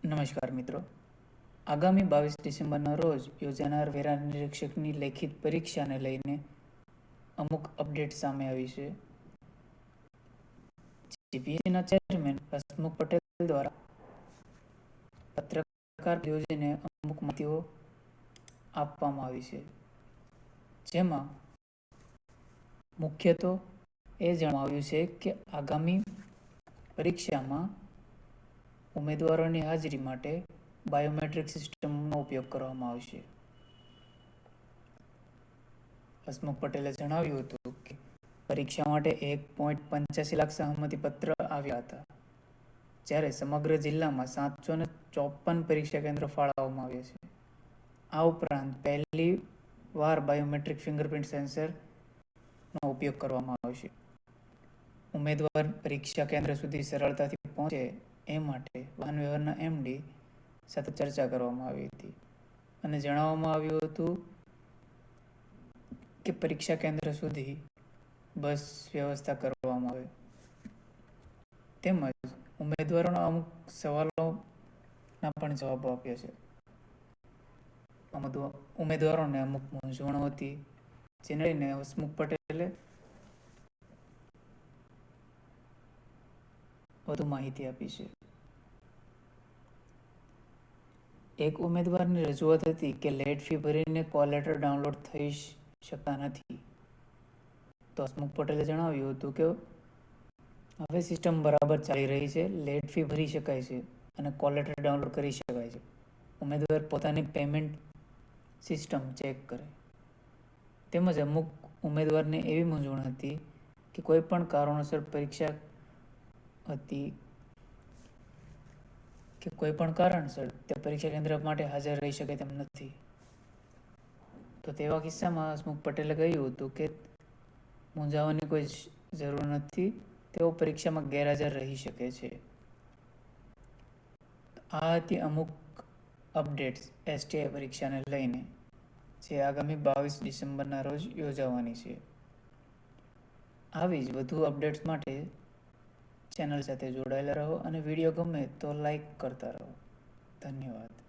નમસ્કાર મિત્રો, આગામી 22 ડિસેમ્બરના રોજ યોજાનાર વેરા નિરીક્ષકની લેખિત પરીક્ષાને લઈને અમુક અપડેટ સામે આવી છે. જીપીએસસીના ચેરમેન હસમુખ પટેલ દ્વારા પત્રકાર યોજીને અમુક માહિતીઓ આપવામાં આવી છે, જેમાં મુખ્ય તો એ જણાવ્યું છે કે આગામી પરીક્ષામાં ઉમેદવારોની હાજરી માટે બાયોમેટ્રિક સિસ્ટમનો ઉપયોગ કરવામાં આવશે. હસમુખ પટેલે જણાવ્યું હતું કે પરીક્ષા માટે 1.85 લાખ સહમતિ પત્ર આવ્યા હતા, જ્યારે સમગ્ર જિલ્લામાં 754 પરીક્ષા કેન્દ્રો ફાળવવામાં આવ્યા છે. આ ઉપરાંત પહેલી વાર બાયોમેટ્રિક ફિંગરપ્રિન્ટ સેન્સરનો ઉપયોગ કરવામાં આવશે. ઉમેદવાર પરીક્ષા કેન્દ્ર સુધી સરળતાથી પહોંચે એ માટે વાહન વ્યવહારના એમડી સાથે ચર્ચા કરવામાં આવી હતી અને જણાવવામાં આવ્યું હતું કે પરીક્ષા કેન્દ્ર સુધી બસ વ્યવસ્થા કરવામાં આવે. તેમજ ઉમેદવારોના અમુક સવાલોના પણ જવાબો આપ્યા છે. ઉમેદવારોને અમુક મૂંઝવણો હતી, જેને લઈને હસમુખ પટેલે વધુ માહિતી આપી છે. એક ઉમેદવારની રજૂઆત હતી કે લેટ ફી ભરીને કોલ લેટર ડાઉનલોડ થઈ શકતા નથી. તો હસમુખ પટેલે જણાવ્યું હતું કે હવે સિસ્ટમ બરાબર ચાલી રહી છે, લેટ ફી ભરી શકાય છે અને કોલ લેટર ડાઉનલોડ કરી શકાય છે. ઉમેદવાર પોતાની પેમેન્ટ સિસ્ટમ ચેક કરે. તેમજ અમુક ઉમેદવારને એવી મૂંઝવણ હતી કે કોઈ પણ કારણોસર પરીક્ષા હતી કે કોઈ પણ કારણસર તે પરીક્ષા કેન્દ્ર માટે હાજર રહી શકે તેમ નથી. તો તેવા કિસ્સામાં હસમુખ પટેલે કહ્યું હતું કે મૂંઝાવવાની કોઈ જરૂર નથી, તેઓ પરીક્ષામાં ગેરહાજર રહી શકે છે. આ હતી અમુક અપડેટ્સ એસટીઆઈ પરીક્ષાને લઈને, જે આગામી 22 ડિસેમ્બરના રોજ યોજાવાની છે. આવી જ વધુ અપડેટ્સ માટે ચેનલ સાથે જોડાયેલા રહો અને વિડીયો ગમે તો લાઈક કરતા રહો. ધન્યવાદ.